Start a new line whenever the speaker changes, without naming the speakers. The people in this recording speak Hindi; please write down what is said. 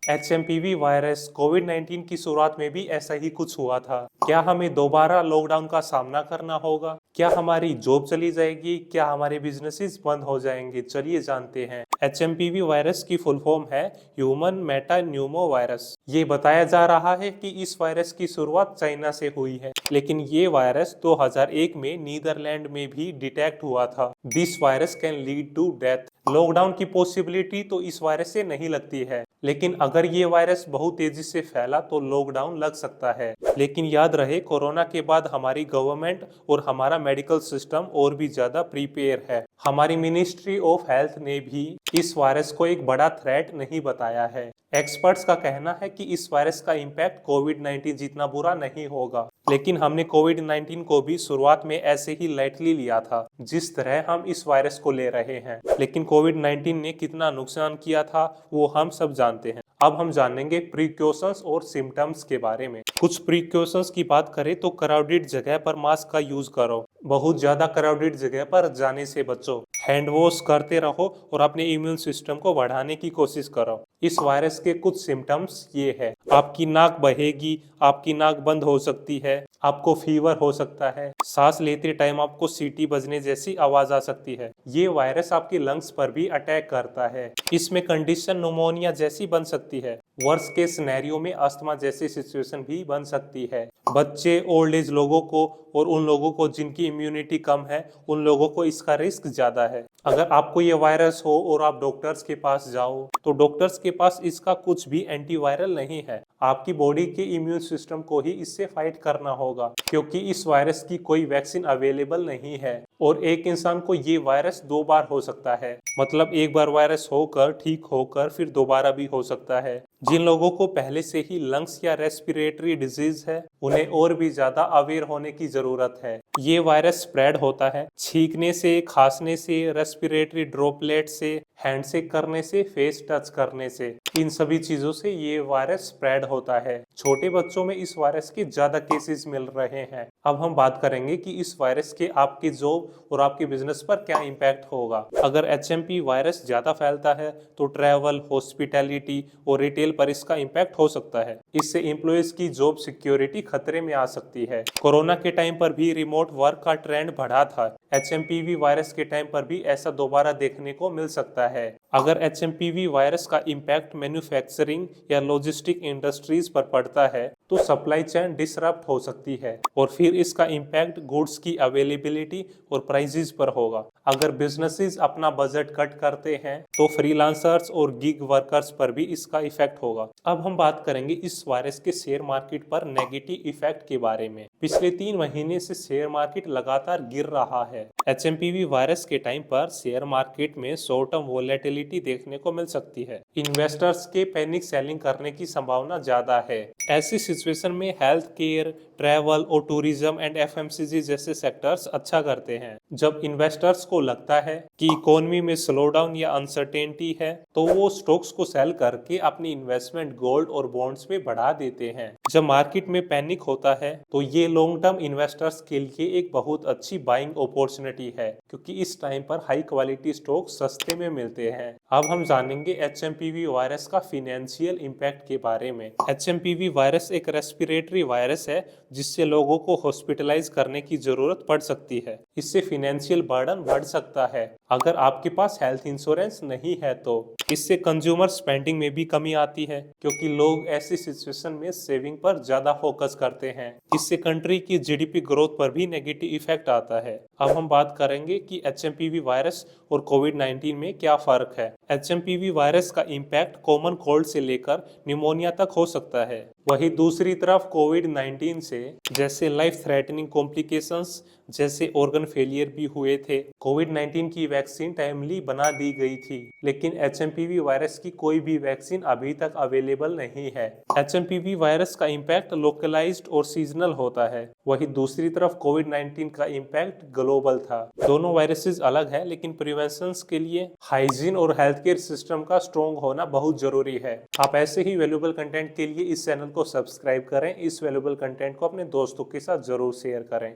एचएमपीवी वायरस कोविड-19 की शुरुआत में भी ऐसा ही कुछ हुआ था। क्या हमें दोबारा लॉकडाउन का सामना करना होगा? क्या हमारी जॉब चली जाएगी? क्या हमारे बिजनेसेस बंद हो जाएंगे? चलिए जानते हैं। एचएमपीवी वायरस की फुल फॉर्म है ह्यूमन मेटान्यूमो वायरस। ये बताया जा रहा है कि इस वायरस की शुरुआत चाइना से हुई है, लेकिन ये वायरस 2001 में नीदरलैंड में भी डिटेक्ट हुआ था। This virus can lead to death. Lockdown की पॉसिबिलिटी तो इस वायरस से नहीं लगती है, लेकिन अगर ये वायरस बहुत तेजी से फैला तो लॉकडाउन लग सकता है। लेकिन याद रहे, कोरोना के बाद हमारी गवर्नमेंट और हमारा मेडिकल सिस्टम और भी ज्यादा प्रिपेयर है। हमारी मिनिस्ट्री ऑफ हेल्थ ने भी इस वायरस को एक बड़ा थ्रेट नहीं बताया है। एक्सपर्ट्स का कहना है कि इस वायरस का इम्पैक्ट कोविड-19 जितना बुरा नहीं होगा, लेकिन हमने कोविड-19 को भी शुरुआत में ऐसे ही लाइटली लिया था जिस तरह हम इस वायरस को ले रहे हैं। लेकिन कोविड-19 ने कितना नुकसान किया था वो हम सब जानते हैं। अब हम जानेंगे प्रिकॉशंस और सिम्टम्स के बारे में। कुछ प्रिकॉशंस की बात करें तो क्राउडेड जगह पर मास्क का यूज करो, बहुत ज्यादा क्राउडेड जगह पर जाने से बचो, हैंड वॉश करते रहो और अपने इम्यून सिस्टम को बढ़ाने की कोशिश करो। इस वायरस के कुछ सिम्टम्स ये है। आपकी नाक बहेगी, आपकी नाक बंद हो सकती है, आपको फीवर हो सकता है, सांस लेते टाइम आपको सीटी बजने जैसी आवाज आ सकती है। ये वायरस आपके लंग्स पर भी अटैक करता है। इसमें कंडीशन न्यूमोनिया जैसी बन सकती है। वर्स्ट के सिनेरियो में अस्थमा जैसी सिचुएशन भी बन सकती है। बच्चे, ओल्ड एज लोगों को और उन लोगों को जिनकी इम्यूनिटी कम है, उन लोगों को इसका रिस्क ज्यादा है। अगर आपको ये वायरस हो और आप डॉक्टर्स के पास जाओ तो डॉक्टर्स के पास इसका कुछ भी एंटीवायरल नहीं है। आपकी बॉडी के इम्यून सिस्टम को ही इससे फाइट करना होगा, क्योंकि इस वायरस की कोई वैक्सीन अवेलेबल नहीं है। और एक इंसान को ये वायरस 2 बार हो सकता है, मतलब एक बार वायरस होकर ठीक होकर फिर दोबारा भी हो सकता है। जिन लोगों को पहले से ही लंग्स या रेस्पिरेटरी डिजीज है, उन्हें और भी ज्यादा अवेयर होने की जरूरत है। ये वायरस स्प्रेड होता है छींकने से, खांसने से, रेस्पिरेटरी ड्रॉपलेट से, हैंडशेक करने से, फेस टच करने से। इन सभी चीजों से ये वायरस स्प्रेड होता है। छोटे बच्चों में इस वायरस के ज्यादा केसेस मिल रहे हैं। अब हम बात करेंगे कि इस वायरस के आपके जॉब और आपके बिजनेस पर क्या इम्पैक्ट होगा। अगर एचएमपी वायरस ज्यादा फैलता है तो ट्रैवल, हॉस्पिटैलिटी और रिटेल पर इसका इम्पैक्ट हो सकता है। इससे एम्प्लॉयज की जॉब सिक्योरिटी खतरे में आ सकती है। कोरोना के टाइम पर भी रिमोट वर्क का ट्रेंड बढ़ा था। एचएमपीवी वायरस के टाइम पर भी ऐसा दोबारा देखने को मिल सकता है। अगर एचएमपीवी वायरस का इम्पैक्ट मैन्युफैक्चरिंग या लॉजिस्टिक इंडस्ट्रीज पर पड़ता है तो सप्लाई चेन डिसरप्ट हो सकती है और फिर इसका इम्पैक्ट गुड्स की अवेलेबिलिटी और प्राइसेस पर होगा। अगर बिजनेसेस अपना बजट कट करते हैं तो फ्रीलांसर्स और गिग वर्कर्स पर भी इसका इफेक्ट होगा। अब हम बात करेंगे इस वायरस के शेयर मार्केट पर नेगेटिव इफेक्ट के बारे में। पिछले 3 महीने से शेयर मार्केट लगातार गिर रहा है। एचएमपीवी वायरस के टाइम पर शेयर मार्केट में शॉर्ट टर्म वोलेटिलिटी देखने को मिल सकती है। इन्वेस्टर्स के पैनिक सेलिंग करने की संभावना ज्यादा है। ऐसी सिचुएशन में हेल्थ केयर, ट्रैवल और टूरिज्म एंड एफएमसीजी जैसे सेक्टर्स अच्छा करते हैं। जब इन्वेस्टर्स को लगता है कि इकोनॉमी में स्लोडाउन या अनसर्टेनिटी है तो वो स्टॉक्स को सेल करके अपनी इन्वेस्टमेंट गोल्ड और बॉन्ड्स में बढ़ा देते हैं। जब मार्केट में पैनिक होता है तो ये लॉन्ग टर्म इन्वेस्टर्स के लिए एक बहुत अच्छी बाइंग अपॉर्चुनिटी है, क्योंकि इस टाइम पर हाई क्वालिटी स्टॉक सस्ते में मिलते हैं। अब हम जानेंगे एचएमपीवी वायरस का फिनेंशियल इम्पैक्ट के बारे में। एचएमपीवी वायरस एक रेस्पिरेटरी वायरस है जिससे लोगों को हॉस्पिटलाइज करने की जरूरत पड़ सकती है। इससे फिनेंशियल बर्डन बढ़ सकता है अगर आपके पास हेल्थ इंश्योरेंस नहीं है तो। इससे कंज्यूमर स्पेंडिंग में भी कमी आती है, क्योंकि लोग ऐसी सिचुएशन में सेविंग पर ज्यादा फोकस करते हैं। इससे कंट्री की जीडीपी ग्रोथ पर भी नेगेटिव इफेक्ट आता है। अब हम बात करेंगे कि एचएमपीवी वायरस और कोविड-19 में क्या फर्क है। एचएमपीवी वायरस का इम्पैक्ट कॉमन कोल्ड से लेकर निमोनिया तक हो सकता है। वहीं दूसरी तरफ कोविड-19 से जैसे लाइफ थ्रेटनिंग कॉम्प्लिकेशंस जैसे ऑर्गन फेलियर भी हुए थे। कोविड-19 की वैक्सीन टाइमली बना दी गई थी, लेकिन एचएमपीवी वायरस की कोई भी वैक्सीन अभी तक अवेलेबल नहीं है। एचएमपीवी वायरस का इम्पैक्ट लोकलाइज्ड और सीजनल होता है, वहीं दूसरी तरफ कोविड-19 का इम्पैक्ट ग्लोबल था। दोनों वायरसेस अलग है, लेकिन प्रिवेंशन के लिए हाइजीन और हेल्थ केयर सिस्टम का स्ट्रॉन्ग होना बहुत जरूरी है। आप ऐसे ही वैल्यूएबल कंटेंट के लिए इस चैनल को सब्सक्राइब करें। इस वैल्यूएबल कंटेंट को अपने दोस्तों के साथ जरूर शेयर करें।